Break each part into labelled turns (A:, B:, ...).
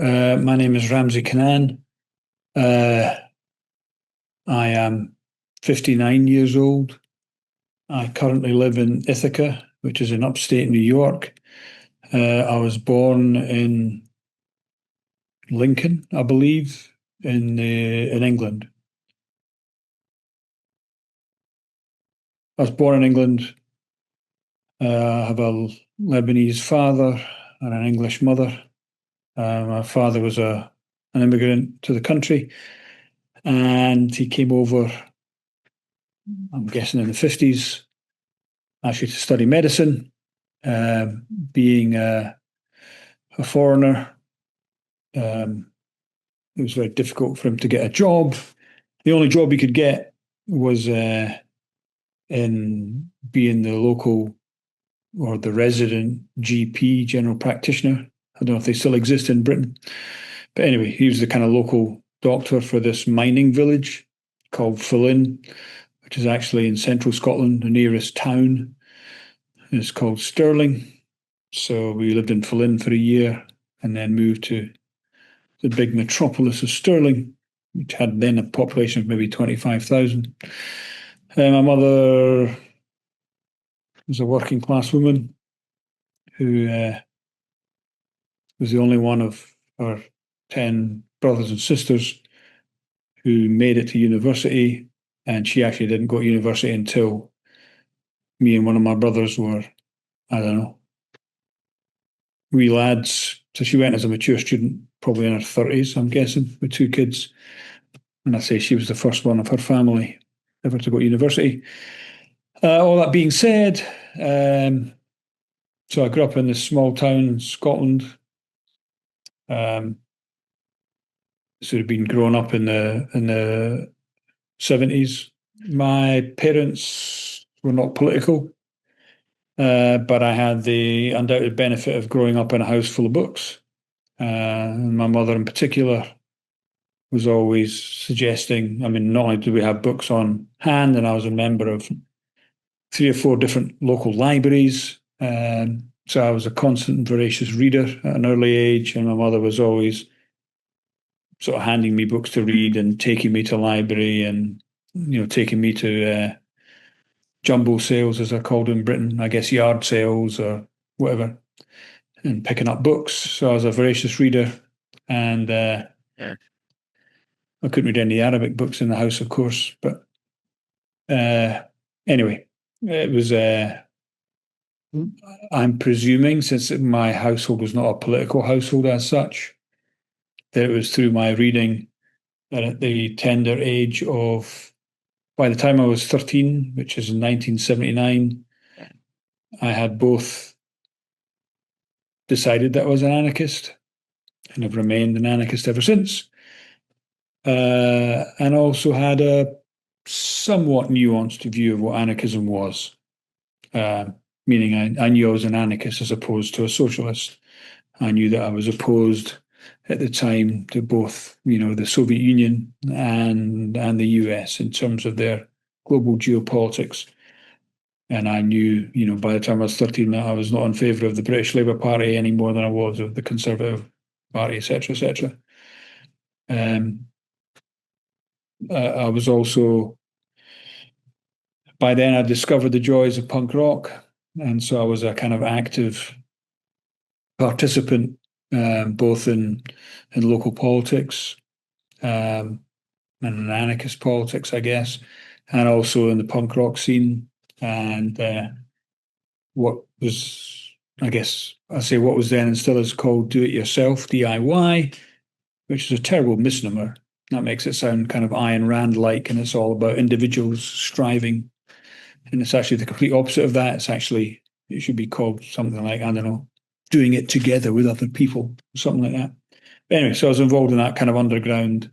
A: My name is Ramsey Kanaan. I am 59 years old. I currently live in Ithaca, which is in upstate New York. I was born in Lincoln, I believe, in England. I was born in England. I have a Lebanese father and an English mother. My father was an immigrant to the country, and he came over, I'm guessing in the 50s, actually to study medicine. Being a foreigner, it was very difficult for him to get a job. The only job he could get was in being the local or the resident GP, general practitioner. I don't know if they still exist in Britain. But anyway, he was the kind of local doctor for this mining village called Philip, which is actually in central Scotland. The nearest town is called Stirling. So we lived in Philip for a year and then moved to the big metropolis of Stirling, which had then a population of maybe 25,000. My mother was a working class woman who was the only one of her 10 brothers and sisters who made it to university, and she actually didn't go to university until me and one of my brothers were, I don't know, wee lads. So she went as a mature student, probably in her 30s, I'm guessing, with 2 kids. And I say she was the first one of her family ever to go to university. All that being said, so I grew up in this small town in Scotland. Sort of been growing up in the 70s. My parents were not political, but I had the undoubted benefit of growing up in a house full of books. And my mother in particular was always suggesting, I mean, not only do we have books on hand, and I was a member of 3 or 4 different local libraries. So I was a constant and voracious reader at an early age, and my mother was always sort of handing me books to read and taking me to library and, taking me to jumbo sales, as they're called in Britain, I guess yard sales or whatever, and picking up books. So I was a voracious reader, and I couldn't read any Arabic books in the house, of course, but anyway, it was, I'm presuming, since my household was not a political household as such, that it was through my reading that at the tender age of, by the time I was 13, which is in 1979, I had both decided that I was an anarchist and have remained an anarchist ever since, and also had a somewhat nuanced view of what anarchism was, meaning I knew I was an anarchist as opposed to a socialist. I knew that I was opposed at the time to both, the Soviet Union and the US in terms of their global geopolitics. And I knew, by the time I was 13, that I was not in favour of the British Labour Party any more than I was of the Conservative Party, etc., etc. I was also, by then I discovered the joys of punk rock. And so I was a kind of active participant, both in local politics and in anarchist politics, I guess, and also in the punk rock scene. And what was, I guess, what was then and still is called do-it-yourself, DIY, which is a terrible misnomer. That makes it sound kind of Ayn Rand-like, and it's all about individuals striving. And it's actually the complete opposite of that. It should be called something like, I don't know, doing it together with other people, something like that. But anyway, so I was involved in that kind of underground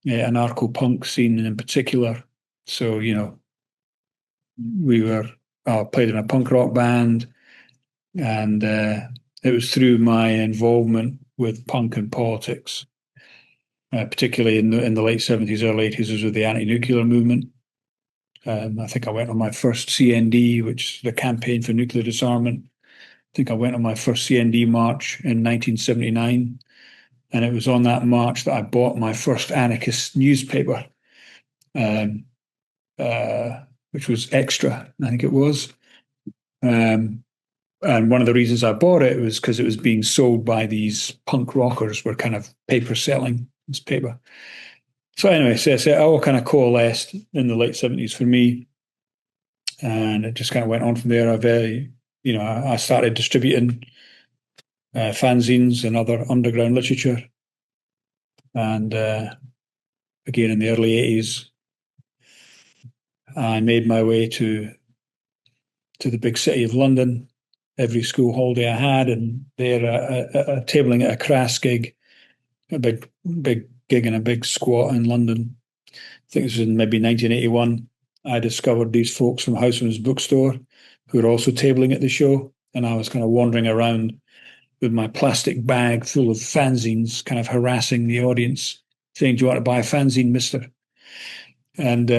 A: anarcho-punk scene in particular. So, I played in a punk rock band, and it was through my involvement with punk and politics, particularly in the late 70s, early 80s, was with the anti-nuclear movement. I think I went on my first CND, which is the Campaign for Nuclear Disarmament. I think I went on my first CND march in 1979. And it was on that march that I bought my first anarchist newspaper, um, which was Extra, I think it was. And one of the reasons I bought it was because it was being sold by these punk rockers, were kind of paper selling this paper. So anyway, so it all kind of coalesced in the late 70s for me. And it just kind of went on from there. I started distributing fanzines and other underground literature. And again, in the early 80s, I made my way to the big city of London every school holiday I had, and there tabling at a crass gig, a big gig in a big squat in London. I think this was in maybe 1981. I discovered these folks from Houseman's Bookstore who were also tabling at the show, and I was kind of wandering around with my plastic bag full of fanzines, kind of harassing the audience, saying, "Do you want to buy a fanzine, mister?" And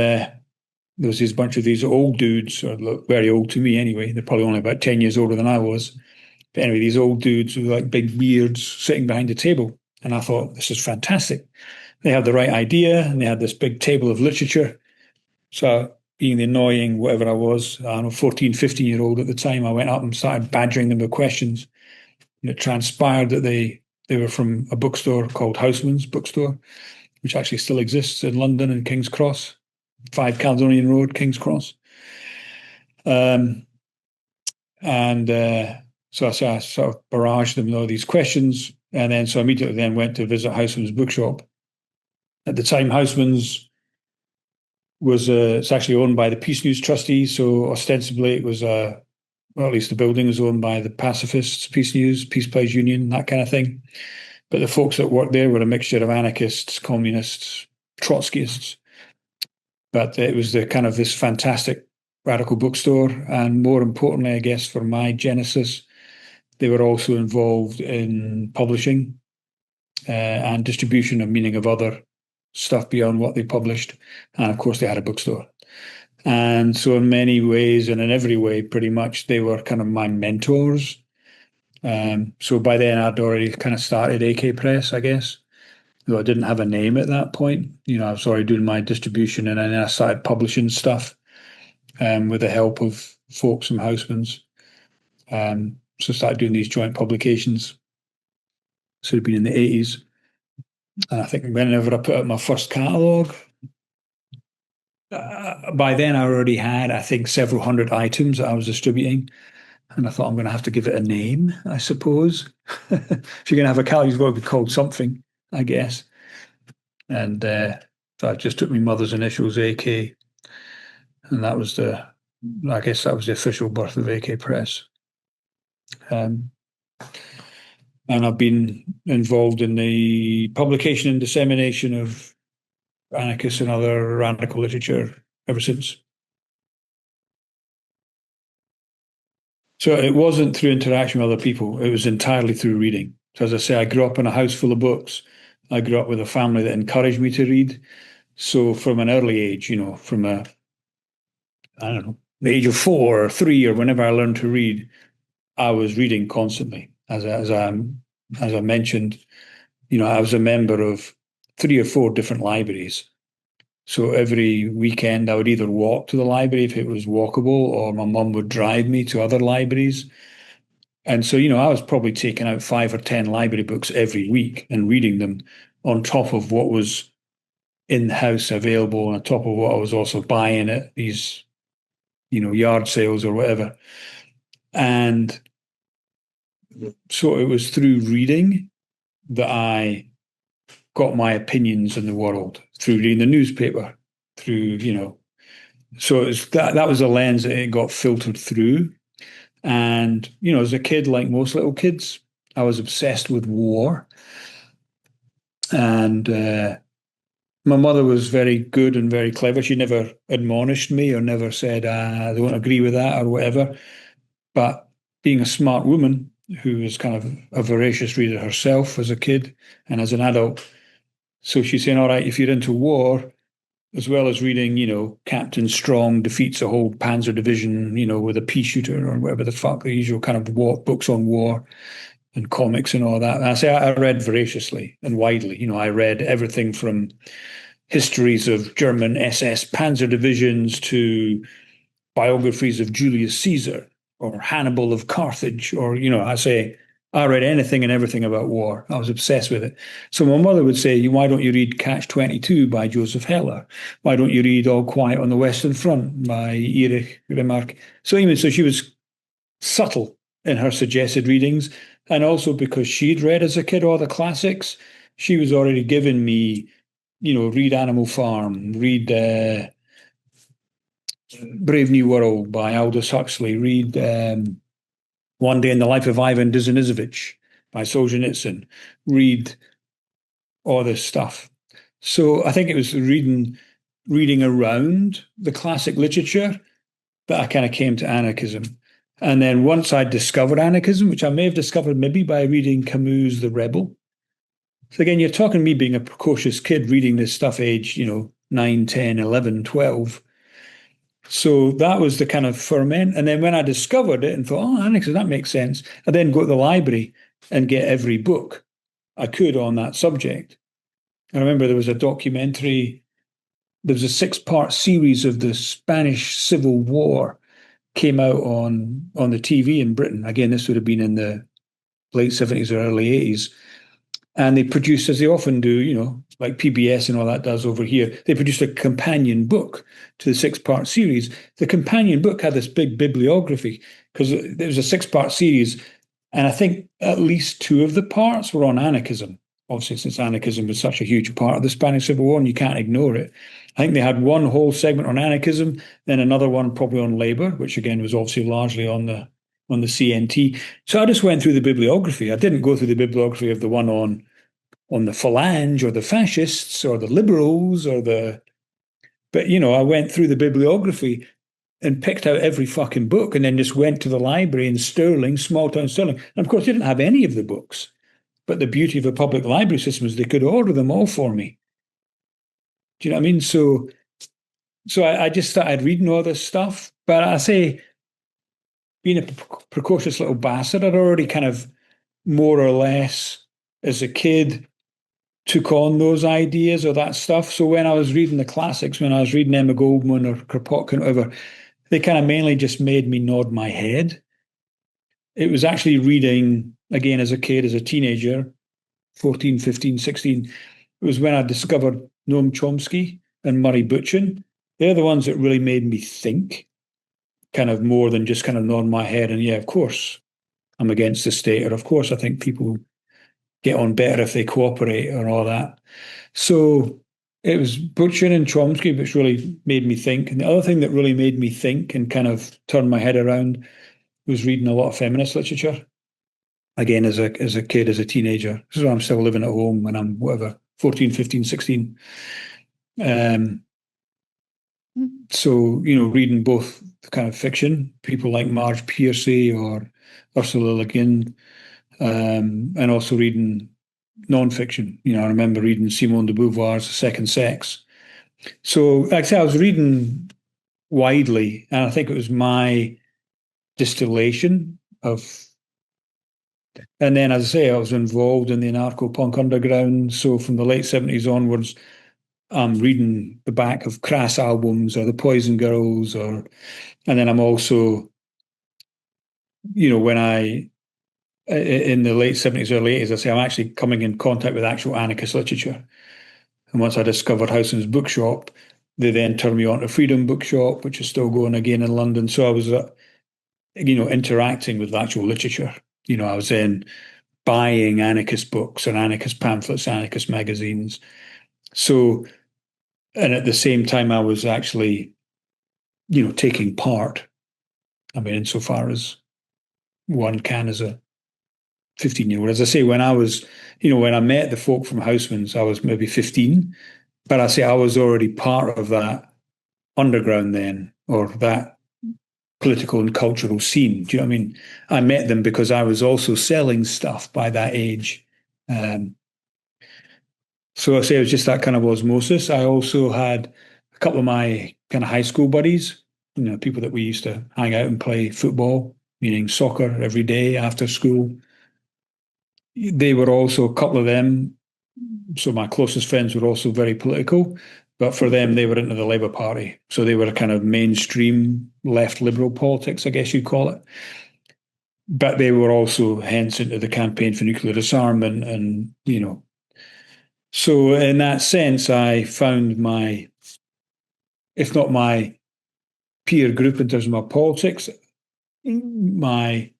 A: there was this bunch of these old dudes, or very old to me anyway. They're probably only about 10 years older than I was. But anyway, these old dudes with like big beards sitting behind the table. And I thought, this is fantastic. They had the right idea, and they had this big table of literature. So being the annoying whatever I was, I don't know, 14, 15-year-old at the time, I went up and started badgering them with questions. And it transpired that they were from a bookstore called Houseman's Bookstore, which actually still exists in London in King's Cross. 5 Caledonian Road, King's Cross. So I sort of barraged them with all these questions. And then so immediately then went to visit Houseman's bookshop. At the time, Houseman's was it's actually owned by the Peace News trustees. So ostensibly it was well, at least the building was owned by the pacifists, Peace News, Peace Pledge Union, that kind of thing. But the folks that worked there were a mixture of anarchists, communists, Trotskyists. But it was the kind of this fantastic radical bookstore. And more importantly, I guess, for my genesis, they were also involved in publishing and distribution, of meaning of other stuff beyond what they published. And of course, they had a bookstore. And so in many ways, and in every way, pretty much, they were kind of my mentors. So by then, I'd already kind of started AK Press, I guess. Though I didn't have a name at that point. I was already doing my distribution, and then I started publishing stuff with the help of folks from Houseman's. So I started doing these joint publications. So it'd been in the 80s. And I think whenever I put out my first catalogue, by then I already had, I think, several hundred items that I was distributing. And I thought, I'm going to have to give it a name, I suppose. If you're going to have a catalogue, it's got to be called something, I guess. And so I just took my mother's initials, AK, and that was the official birth of AK Press. And I've been involved in the publication and dissemination of anarchist and other radical literature ever since. So it wasn't through interaction with other people. It was entirely through reading. So as I say, I grew up in a house full of books. I grew up with a family that encouraged me to read. So from an early age, from the age of 4 or 3, or whenever I learned to read, I was reading constantly. As I mentioned, I was a member of 3 or 4 different libraries. So every weekend I would either walk to the library if it was walkable, or my mum would drive me to other libraries. And so, I was probably taking out 5 or 10 library books every week and reading them on top of what was in the house available, and on top of what I was also buying at these, yard sales or whatever. And so it was through reading that I got my opinions in the world, through reading the newspaper, through, so it was that was the lens that it got filtered through. And, as a kid, like most little kids, I was obsessed with war. And my mother was very good and very clever. She never admonished me or never said, I don't agree with that or whatever. But being a smart woman who was kind of a voracious reader herself as a kid and as an adult, so she's saying, all right, if you're into war, as well as reading, Captain Strong defeats a whole panzer division, with a pea shooter or whatever the fuck, the usual kind of war books on war, and comics and all that. And I say I read voraciously and widely. I read everything from histories of German SS panzer divisions to biographies of Julius Caesar or Hannibal of Carthage, or, I read anything and everything about war. I was obsessed with it. So my mother would say, why don't you read Catch-22 by Joseph Heller? Why don't you read All Quiet on the Western Front by Erich Remarque? So she was subtle in her suggested readings. And also because she'd read as a kid all the classics, she was already giving me, read Animal Farm, read Brave New World by Aldous Huxley, read One Day in the Life of Ivan Denisovich by Solzhenitsyn, read all this stuff. So I think it was reading around the classic literature that I kind of came to anarchism. And then once I discovered anarchism, which I may have discovered maybe by reading Camus' The Rebel. So again, you're talking me being a precocious kid reading this stuff age, 9, 10, 11, 12. So that was the kind of ferment. And then when I discovered it and thought, anarchism, that makes sense, I then go to the library and get every book I could on that subject. I remember there was a documentary, there was a 6-part series of the Spanish Civil War came out on the TV in Britain. Again, this would have been in the late 70s or early 80s. And they produced, as they often do, like PBS and all that does over here, they produced a companion book to the 6-part series. The companion book had this big bibliography because there was a 6-part series. And I think at least 2 of the parts were on anarchism. Obviously, since anarchism was such a huge part of the Spanish Civil War and you can't ignore it. I think they had one whole segment on anarchism, then another one probably on labor, which again was obviously largely on the CNT. So I just went through the bibliography. I didn't go through the bibliography of the one on the Phalange or the fascists or the liberals but I went through the bibliography and picked out every fucking book and then just went to the library in Stirling, small town Stirling. And of course, they didn't have any of the books. But the beauty of a public library system is they could order them all for me. Do you know what I mean? So I just started reading all this stuff. But I say, being a precocious little bastard, I'd already kind of more or less, as a kid, took on those ideas or that stuff. So when I was reading the classics, when I was reading Emma Goldman or Kropotkin or whatever, they kind of mainly just made me nod my head. It was actually reading, again, as a kid, as a teenager, 14, 15, 16, it was when I discovered Noam Chomsky and Murray Bookchin. They're the ones that really made me think, kind of more than just kind of nod my head. And yeah, of course, I'm against the state, or of course, I think people get on better if they cooperate or all that. So it was Bookchin and Chomsky which really made me think. And the other thing that really made me think and kind of turn my head around was reading a lot of feminist literature. Again, as a kid, as a teenager. This is why I'm still living at home when I'm, 14, 15, 16. So, reading both the kind of fiction, people like Marge Piercy or Ursula Le Guin, and also reading non-fiction. I remember reading Simone de Beauvoir's The Second Sex. So, like I say, I was reading widely, and I think it was my distillation of. And then, as I say, I was involved in the anarcho-punk underground. So from the late 70s onwards, I'm reading the back of Crass albums or the Poison Girls, and then I'm also, when in the late 70s, early 80s, I say I'm actually coming in contact with actual anarchist literature. And once I discovered Howson's Bookshop, they then turned me on to Freedom Bookshop, which is still going again in London. So I was, interacting with actual literature. I was then buying anarchist books and anarchist pamphlets, anarchist magazines. So, and at the same time, I was actually, taking part. I mean, insofar as one can as a 15-year-old. As I say, when I was, when I met the folk from Houseman's, I was maybe 15. But I say I was already part of that underground then, or that political and cultural scene. Do you know what I mean? I met them because I was also selling stuff by that age. So I say it was just that kind of osmosis. I also had a couple of my kind of high school buddies, people that we used to hang out and play football, meaning soccer every day after school. they were also, a couple of them, so my closest friends were also very political, but for them, they were into the Labour Party. So they were kind of mainstream left liberal politics, I guess you'd call it. But they were also hence into the campaign for nuclear disarmament and, so in that sense, I found my, if not my peer group in terms of my politics, my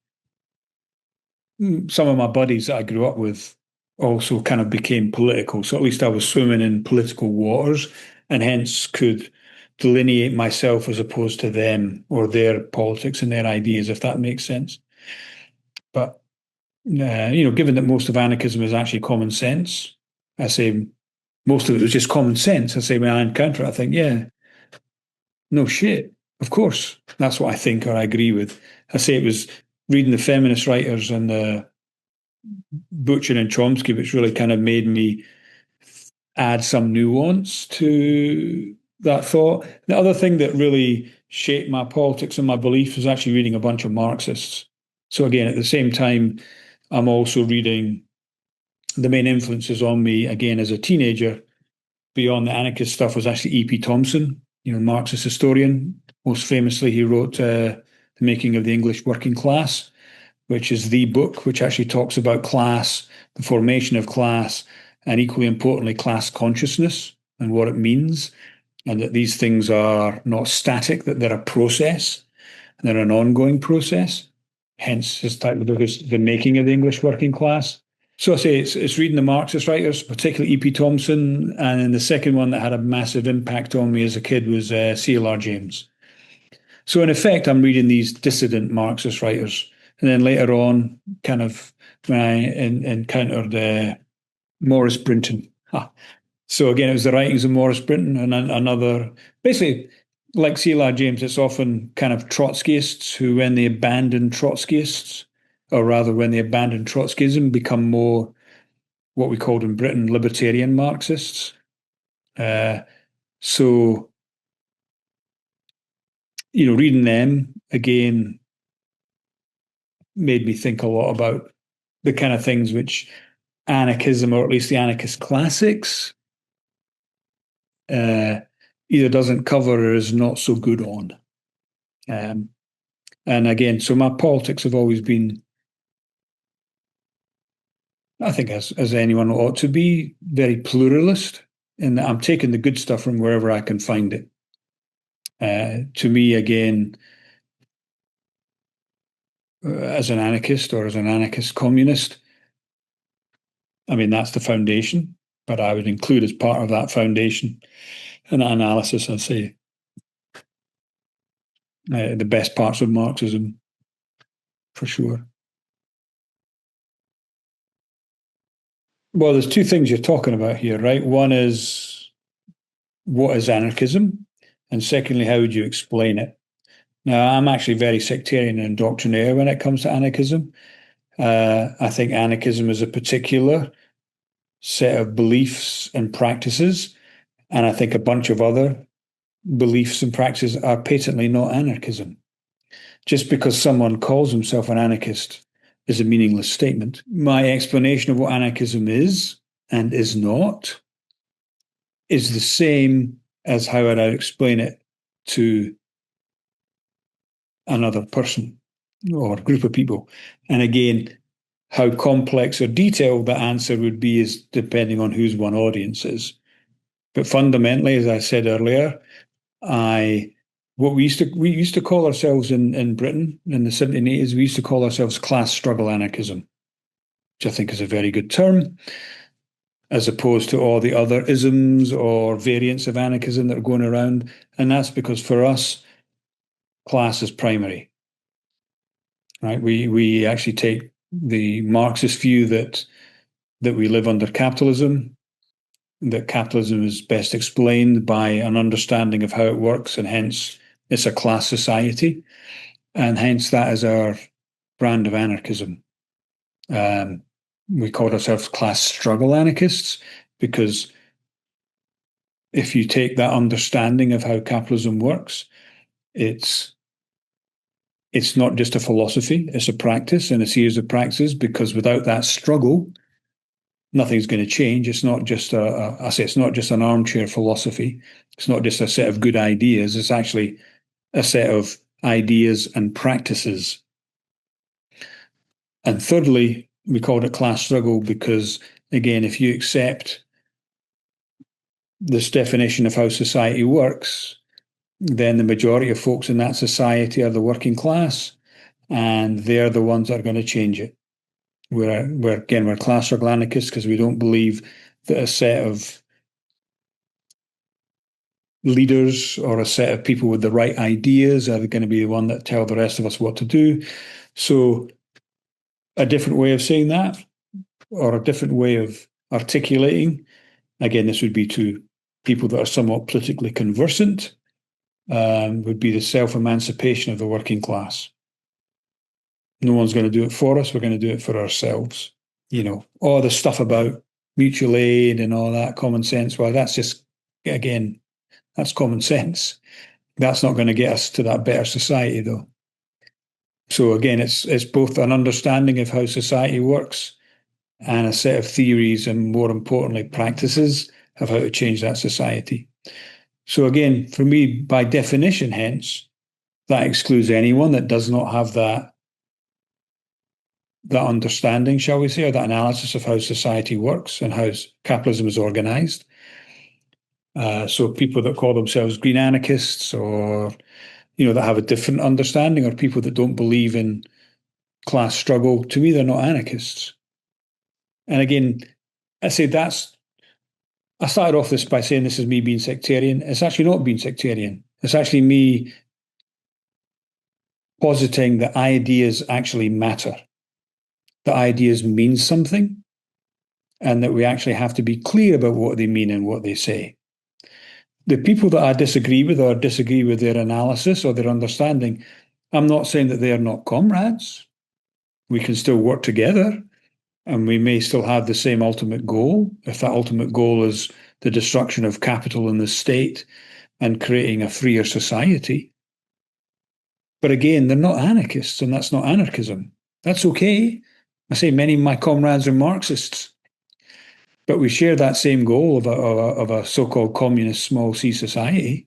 A: some of my buddies that I grew up with also kind of became political. So at least I was swimming in political waters and hence could delineate myself as opposed to them or their politics and their ideas, if that makes sense. But, given that most of anarchism is actually common sense, I say most of it was just common sense. I say when I encounter it, I think, yeah, no shit. Of course, that's what I think or I agree with. I say it was reading the feminist writers and the Butcher and Chomsky, which really kind of made me add some nuance to that thought. The other thing that really shaped my politics and my beliefs was actually reading a bunch of Marxists. So again, at the same time, I'm also reading the main influences on me, again, as a teenager, beyond the anarchist stuff, was actually E.P. Thompson, Marxist historian. Most famously, he wrote The Making of the English Working Class, which is the book which actually talks about class, the formation of class, and equally importantly, class consciousness and what it means, and that these things are not static, that they're a process, and they're an ongoing process. Hence, his title of the book is The Making of the English Working Class. So I say it's reading the Marxist writers, particularly E.P. Thompson, and then the second one that had a massive impact on me as a kid was C.L.R. James. So in effect, I'm reading these dissident Marxist writers. And then later on, kind of when I encountered Morris Brinton. So again, it was the writings of Morris Brinton and another, basically, like C.L.R. James, it's often kind of Trotskyists who, when they abandon Trotskyists, or rather when they abandon Trotskyism, become more what we called in Britain libertarian Marxists. So, reading them again made me think a lot about the kind of things which anarchism, or at least the anarchist classics, either doesn't cover or is not so good on. And again, so my politics have always been, I think, as anyone ought to be, very pluralist, in that I'm taking the good stuff from wherever I can find it. To me, again, as an anarchist or as an anarchist communist, I mean, that's the foundation, but I would include as part of that foundation and that analysis, I'd say, the best parts of Marxism, for sure. Well, there's two things you're talking about here, right? One is, what is anarchism? And secondly, how would you explain it? Now, I'm actually very sectarian and doctrinaire when it comes to anarchism. I think anarchism is a particular set of beliefs and practices, and I think a bunch of other beliefs and practices are patently not anarchism. Just because someone calls himself an anarchist is a meaningless statement. My explanation of what anarchism is and is not is the same as how I'd explain it to another person or group of people. And again, how complex or detailed the answer would be is depending on whose one audience is. But fundamentally, as I said earlier, we used to call ourselves in Britain in the 1780s, we used to call ourselves class struggle anarchism, which I think is a very good term, as opposed to all the other isms or variants of anarchism that are going around. And that's because for us, class is primary. Right? We actually take the Marxist view that we live under capitalism, that capitalism is best explained by an understanding of how it works, and hence it's a class society, and hence that is our brand of anarchism. We called ourselves class struggle anarchists because if you take that understanding of how capitalism works, it's it's not just a philosophy, it's a practice and a series of practices, because without that struggle, nothing's going to change. It's not just it's not just an armchair philosophy. It's not just a set of good ideas. It's actually a set of ideas and practices. And thirdly, we called it class struggle because, again, if you accept this definition of how society works, then the majority of folks in that society are the working class, and they're the ones that are going to change it. We're class struggle anarchists because we don't believe that a set of leaders or a set of people with the right ideas are going to be the one that tell the rest of us what to do. So a different way of saying that, or a different way of articulating, again, this would be to people that are somewhat politically conversant, would be the self-emancipation of the working class. No one's going to do it for us. We're going to do it for ourselves. All the stuff about mutual aid and all that common sense, well, that's just, again, that's common sense. That's not going to get us to that better society, though. So again, it's both an understanding of how society works and a set of theories and, more importantly, practices of how to change that society. So again, for me, by definition, hence, that excludes anyone that does not have that understanding, shall we say, or that analysis of how society works and how capitalism is organized. So people that call themselves green anarchists, or that have a different understanding, or people that don't believe in class struggle, to me, they're not anarchists. And again, I started off this by saying this is me being sectarian. It's actually not being sectarian. It's actually me positing that ideas actually matter, that ideas mean something, and that we actually have to be clear about what they mean and what they say. The people that I disagree with, or disagree with their analysis or their understanding, I'm not saying that they are not comrades. We can still work together, and we may still have the same ultimate goal, if that ultimate goal is the destruction of capital and the state and creating a freer society. But again, they're not anarchists, and that's not anarchism. That's okay. I say many of my comrades are Marxists, but we share that same goal of a so-called communist small c society,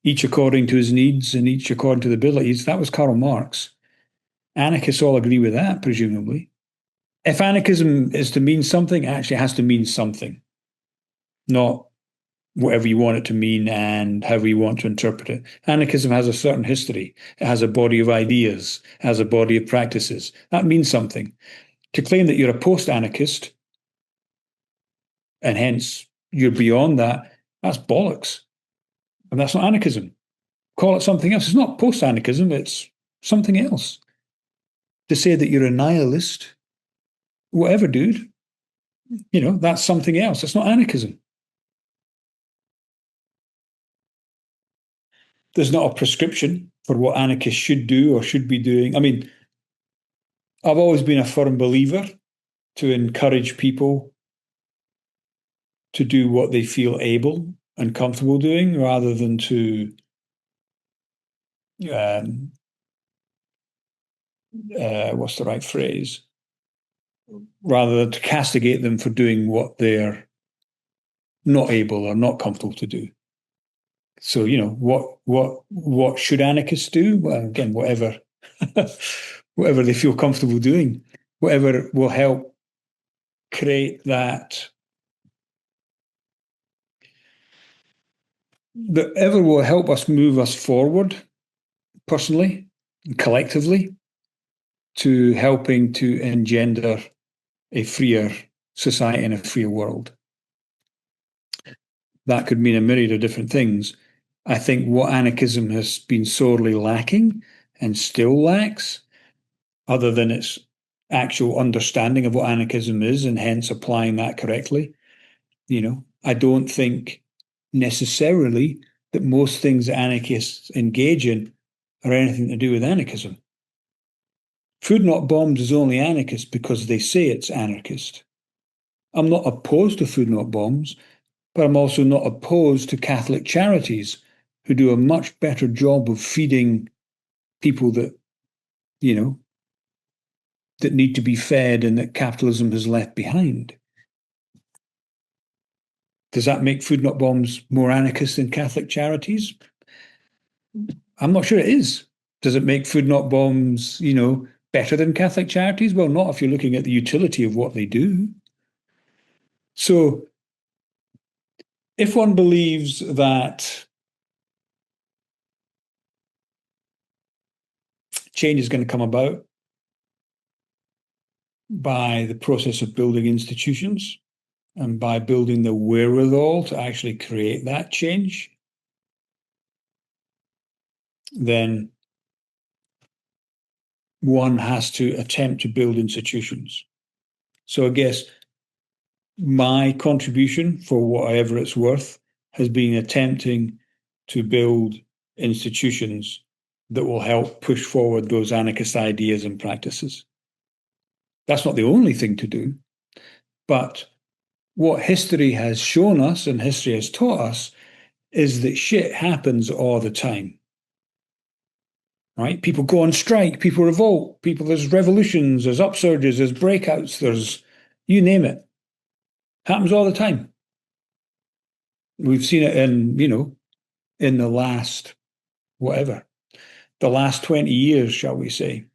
A: each according to his needs and each according to the abilities. That was Karl Marx. Anarchists all agree with that, presumably. If anarchism is to mean something, it actually has to mean something, not whatever you want it to mean and however you want to interpret it. Anarchism has a certain history. It has a body of ideas, it has a body of practices. That means something. To claim that you're a post-anarchist, and hence you're beyond that, that's bollocks. And that's not anarchism. Call it something else. It's not post-anarchism, it's something else. To say that you're a nihilist, whatever, dude, that's something else. It's not anarchism. There's not a prescription for what anarchists should do or should be doing. I mean, I've always been a firm believer to encourage people to do what they feel able and comfortable doing, rather than to what's the right phrase? Rather than to castigate them for doing what they're not able or not comfortable to do. So, what should anarchists do? Well, again, whatever they feel comfortable doing, whatever will help create that, whatever will help us move us forward personally and collectively to helping to engender a freer society and a freer world. That could mean a myriad of different things. I think what anarchism has been sorely lacking and still lacks, other than its actual understanding of what anarchism is and hence applying that correctly, I don't think necessarily that most things that anarchists engage in are anything to do with anarchism. Food Not Bombs is only anarchist because they say it's anarchist. I'm not opposed to Food Not Bombs, but I'm also not opposed to Catholic charities who do a much better job of feeding people that that need to be fed and that capitalism has left behind. Does that make Food Not Bombs more anarchist than Catholic Charities? I'm not sure it is. Does it make Food Not Bombs, better than Catholic Charities? Well, not if you're looking at the utility of what they do. So if one believes that change is going to come about by the process of building institutions and by building the wherewithal to actually create that change, then one has to attempt to build institutions. So I guess my contribution, for whatever it's worth, has been attempting to build institutions that will help push forward those anarchist ideas and practices. That's not the only thing to do, but what history has shown us and history has taught us is that shit happens all the time. Right? People go on strike, people revolt, there's revolutions, there's upsurges, there's breakouts, there's you name it. Happens all the time. We've seen it in the last, the last 20 years, shall we say.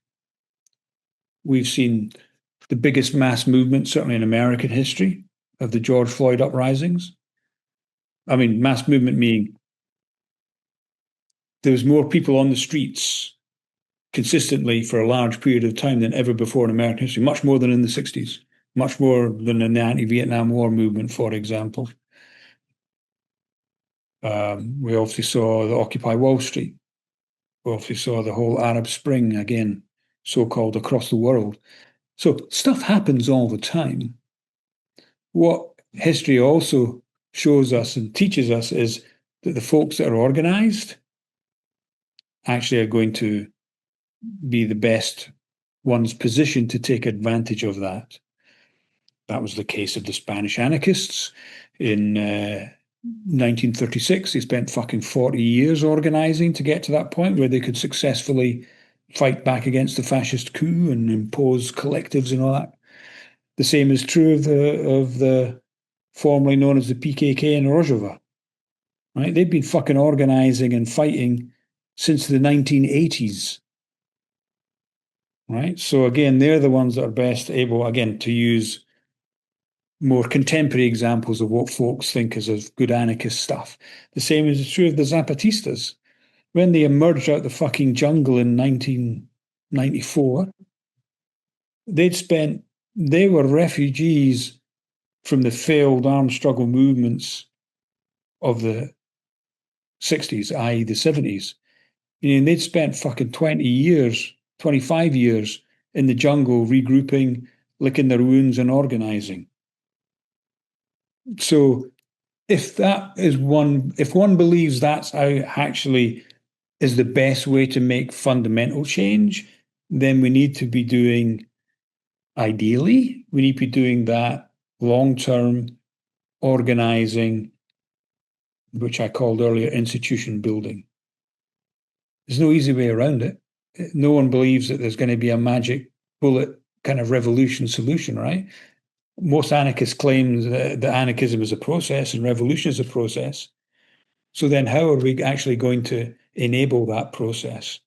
A: We've seen the biggest mass movement, certainly in American history, of the George Floyd uprisings. I mean, mass movement meaning there was more people on the streets consistently for a large period of time than ever before in American history, much more than in the 60s, much more than in the anti-Vietnam War movement, for example. We obviously saw the Occupy Wall Street. We obviously saw the whole Arab Spring, again, so-called across the world. So stuff happens all the time. What history also shows us and teaches us is that the folks that are organized actually are going to be the best ones positioned to take advantage of that. That was the case of the Spanish anarchists in 1936. They spent fucking 40 years organizing to get to that point where they could successfully fight back against the fascist coup and impose collectives and all that. The same is true of the formerly known as the PKK in Rojava. Right? They've been fucking organizing and fighting since the 1980s. Right? So again, they're the ones that are best able, again, to use more contemporary examples of what folks think is of good anarchist stuff. The same is true of the Zapatistas. When they emerged out the fucking jungle in 1994, they were refugees from the failed armed struggle movements of the 60s, i.e. the 70s. They'd spent fucking 20 years, 25 years in the jungle regrouping, licking their wounds and organizing. So if one believes that's how actually is the best way to make fundamental change, then we need to be doing, ideally, we need to be doing that long-term organizing, which I called earlier institution building. There's no easy way around it. No one believes that there's going to be a magic bullet kind of revolution solution, right? Most anarchists claim that anarchism is a process and revolution is a process. So then how are we actually going to enable that process?